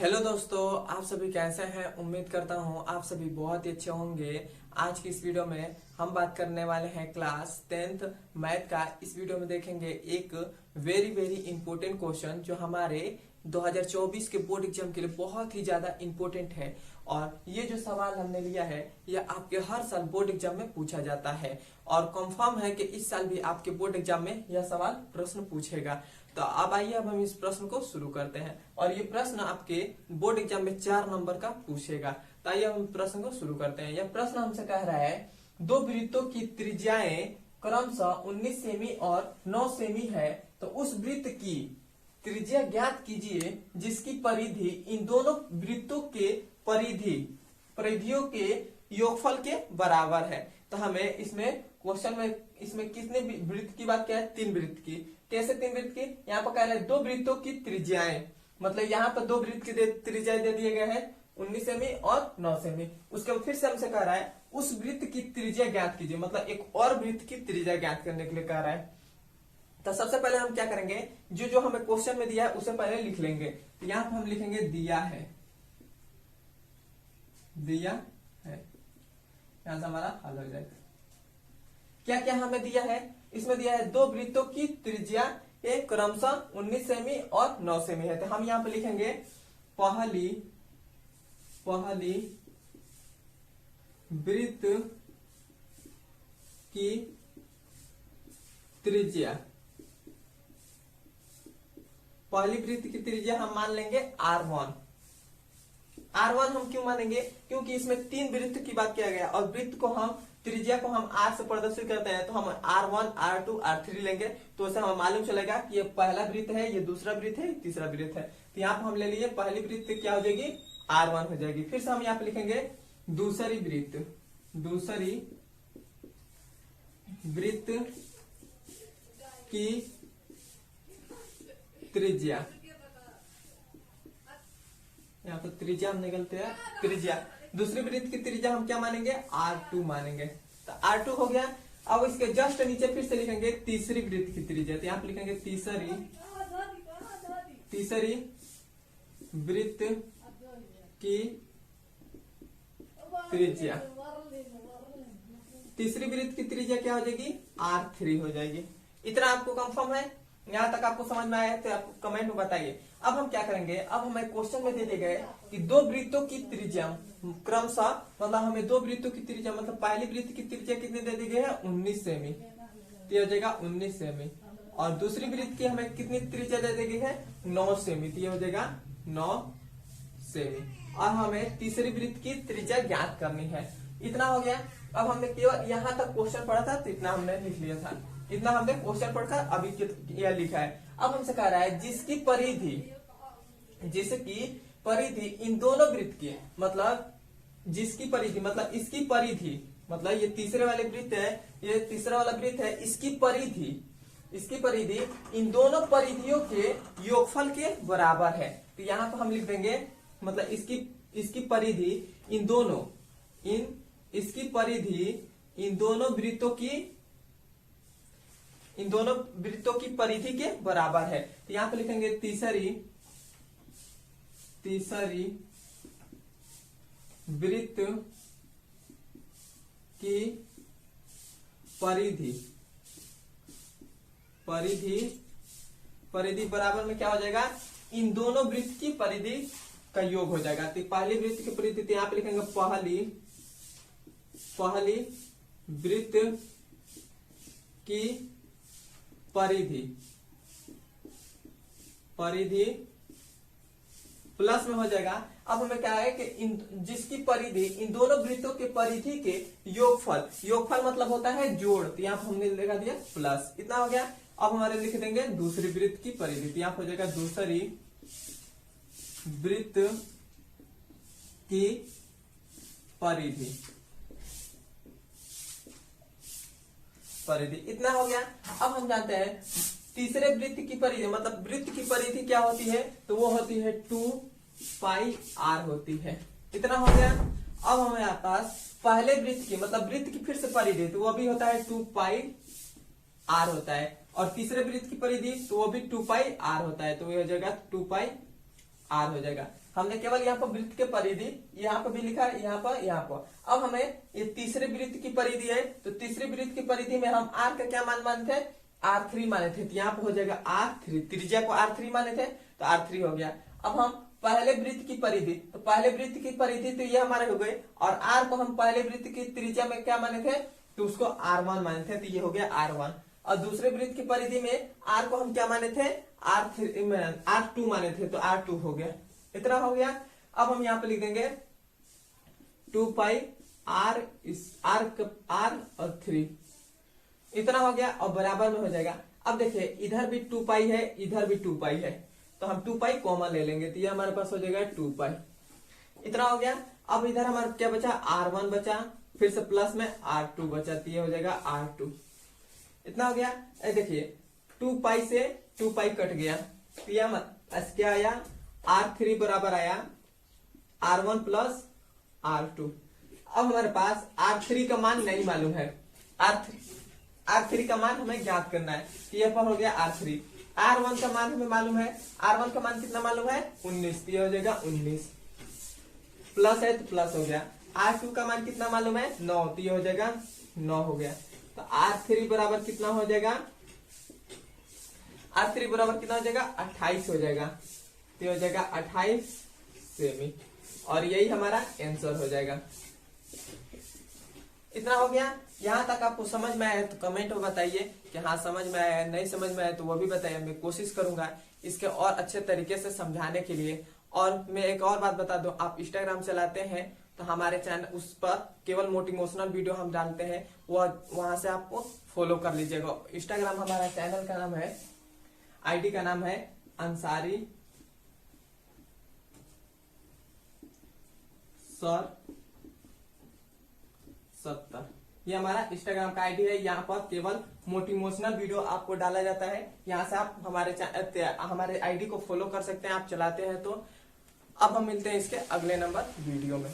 Hello दोस्तों, आप सभी कैसे हैं। उम्मीद करता हूं आप सभी बहुत ही अच्छे होंगे। आज की इस वीडियो में हम बात करने वाले हैं क्लास 10th मैथ का। इस वीडियो में देखेंगे एक वेरी वेरी इंपॉर्टेंट क्वेश्चन जो हमारे 2024 के बोर्ड एग्जाम के लिए बहुत ही ज्यादा इंपॉर्टेंट है। और ये जो सवाल हमने लिया है ये आपके हर साल बोर्ड एग्जाम में पूछा जाता है और कंफर्म है कि इस साल भी आपके बोर्ड एग्जाम में यह सवाल प्रश्न पूछेगा। तो अब आइए अब हम इस प्रश्न को शुरू करते हैं और ये प्रश्न आपके बोर्ड एग्जाम में 4 नंबर का पूछेगा। तो आइए हम प्रश्न को शुरू करते हैं। यह प्रश्न हमसे कह रहा है दो वृत्तों की त्रिज्याएं क्रमशः 19 सेमी और 9 सेमी है, तो उस वृत्त की त्रिज्या ज्ञात कीजिए जिसकी परिधि इन दोनों वृत्तों के परिधियों के योगफल के बराबर है। तो हमें इसमें क्वेश्चन में इसमें कितने वृत्त की बात किया है? 3 वृत्त की। कैसे 3 वृत्त की? यहाँ पर कह रहे हैं दो वृत्तों की त्रिज्याएं, मतलब यहाँ पर दो वृत्त की त्रिज्याएं दे दिए गए हैं 19 सेमी और 9 सेमी। उसके बाद फिर से हमसे कह रहा है उस वृत्त की त्रिज्या ज्ञात कीजिए, मतलब एक और वृत्त की त्रिज्या ज्ञात करने के लिए कह रहा है। तो सबसे पहले हम क्या करेंगे, जो जो हमें क्वेश्चन में दिया है उसे पहले लिख लेंगे। तो यहाँ पर हम लिखेंगे दिया है, यहां से हमारा हल हो जाएगा। क्या क्या हमें दिया है? इसमें दिया है दो वृत्तों की त्रिज्या एक क्रमशः 19 सेमी और 9 सेमी है। तो हम यहाँ पे लिखेंगे पहली वृत्त की त्रिज्या, पहली वृत्त की त्रिज्या हम मान लेंगे R1। R1 हम क्यों मानेंगे? क्योंकि इसमें 3 वृत्त की बात किया गया और वृत्त को हम त्रिज्या को हम R से प्रदर्शित करते हैं, तो हम R1, R2, R3 लेंगे। तो उससे हमें मालूम चलेगा कि ये पहला वृत्त है, ये दूसरा वृत्त है, तीसरा वृत्त है। तो यहाँ पर हम ले लिए पहली वृत्त क्या हो जाएगी? R1 हो जाएगी। फिर से हम यहाँ पे लिखेंगे दूसरी वृत्त की त्रिज्या, यहाँ पर त्रिज्या हम निकलते हैं त्रिज्या, दूसरी वृत्त की त्रिज्या हम क्या मानेंगे? R2 मानेंगे। तो R2 हो गया। अब इसके जस्ट नीचे फिर से लिखेंगे तीसरी वृत्त की त्रिज्या। तो यहाँ पे लिखेंगे तीसरी वृत्त की त्रिज्या, तीसरी वृत्त की त्रिज्या क्या हो जाएगी? R3 हो जाएगी। इतना आपको कंफर्म है? यहाँ तक आपको समझ में आया है तो आप कमेंट में बताइए। अब हम क्या करेंगे, अब हमें क्वेश्चन में दे दिए गए कि दो वृत्तों की त्रिज्या क्रमशः, मतलब हमें दो वृत्तों की त्रिज्या, मतलब पहली वृत्त की त्रिज्या कितने दे दी गई है? 19 सेमी, तो हो जाएगा 19 सेमी। और दूसरी वृत्त की हमें कितनी त्रिज्या दे दी गई है? 9 सेमी, तो हो जाएगा 9 सेमी। और हमें तीसरी वृत्त की त्रिज्या ज्ञात करनी है। इतना हो गया। अब हमने केवल यहाँ तक क्वेश्चन पढ़ा था तो इतना हमने लिख लिया था। इतना हमने क्वेश्चन पढ़कर अभी यह लिखा है। अब हमसे कह रहा है जिसकी परिधि इन दोनों वृत्त की, मतलब जिसकी परिधि मतलब इसकी परिधि, मतलब ये तीसरे वाले वृत्त है, ये तीसरा वाला वृत्त है, इसकी परिधि इन दोनों परिधियों के योगफल के बराबर है। तो यहाँ पर हम लिख देंगे, मतलब इसकी परिधि इन दोनों वृत्तों की परिधि के बराबर है। तो यहाँ पे लिखेंगे तीसरी वृत्त की परिधि बराबर में क्या हो जाएगा? इन दोनों वृत्त की परिधि का योग हो जाएगा। तो पहली वृत्त की परिधि, तो यहाँ पे लिखेंगे पहली वृत्त की परिधि प्लस में हो जाएगा। अब हमें क्या है कि जिसकी परिधि इन दोनों वृत्तों के परिधि के योगफल मतलब होता है जोड़, तो यहाँ पर हमने लगा दिया प्लस। इतना हो गया। अब हमारे लिख देंगे दूसरी वृत्त की परिधि, तो यहाँ हो जाएगा दूसरी वृत्त की परिधि। इतना हो गया। अब हम जानते हैं तीसरे वृत्त की परिधि, मतलब वृत्त की परिधि क्या होती है? तो वो होती है 2 पाई r होती है। इतना हो गया। अब हमारे पास पहले वृत्त की, मतलब वृत्त की फिर से परिधि, तो वो भी होता है 2 पाई r होता है। और तीसरे वृत्त की परिधि तो वो भी 2 पाई r होता है, तो ये हो जाएगा 2 पाई r हो जाएगा। हमने केवल यहाँ पर वृत्त के परिधि यहाँ पर भी लिखा है, यहाँ पर। अब हमें ये तीसरे वृत्त की परिधि है, तो तीसरे वृत्त की परिधि में हम r का क्या मान माने थे, R3 माने थे, तो यहाँ पर हो जाएगा R3, त्रिज्या को R3 माने थे तो R3 हो गया। अब हम पहले वृत्त की परिधि, तो पहले वृत्त की परिधि तो ये हमारे हो गए, और R को हम पहले वृत्त की त्रिज्या में क्या माने थे, तो उसको R1 माने थे, तो ये हो गया R1। और दूसरे वृत्त की परिधि में R को हम क्या माने थे, R2 माने थे, तो R2 हो गया। इतना हो गया। अब हम यहाँ पे लिख देंगे 2 पाई R और 3, इतना हो गया और बराबर में हो जाएगा। अब देखिए इधर भी 2 पाई है, इधर भी 2 पाई है, तो हम 2 पाई कॉमन ले लेंगे, तो ये हमारे पास हो जाएगा 2 पाई। इतना हो गया। अब इधर हमारा क्या बचा, R1 बचा, फिर से प्लस में R2 बचा, तो ये हो जाएगा R2। इतना हो गया। देखिए 2 पाई से 2 पाई कट गया, तो ये क्या आया, R3 बराबर आया R1 प्लस R2। अब हमारे पास R3 का मान नहीं मालूम है, R3 का मान हमें ज्ञात करना है, तो ये पर हो गया R3। R1 का मान हमें मालूम है, R1 का मान कितना मालूम है, 19, तो ये हो जाएगा 19, प्लस है तो प्लस हो गया। R2 का मान कितना मालूम है, 9, तो ये हो जाएगा 9 हो गया। तो R3 बराबर कितना हो जाएगा, R3 बराबर कितना हो जाएगा, 28 हो जाएगा, तो हो जाएगा 28 सेमी, और यही हमारा आंसर हो जाएगा। इतना हो गया। यहाँ तक आपको समझ में आया तो कमेंट में बताइए कि हाँ समझ में आया, नहीं समझ में आया तो वो भी बताइए, मैं कोशिश करूंगा इसके और अच्छे तरीके से समझाने के लिए। और मैं एक और बात बता दूं, आप इंस्टाग्राम चलाते हैं तो हमारे चैनल, उस पर केवल मोटिवेशनल वीडियो हम डालते हैं, वहां से आपको फॉलो कर लीजिएगा। इंस्टाग्राम हमारा चैनल का नाम है, आईडी का नाम है अंसारी सर 70, ये हमारा इंस्टाग्राम का आईडी है। यहाँ पर केवल मोटिवेशनल वीडियो आपको डाला जाता है, यहाँ से आप हमारे आईडी को फॉलो कर सकते हैं, आप चलाते हैं तो। अब हम मिलते हैं इसके अगले नंबर वीडियो में।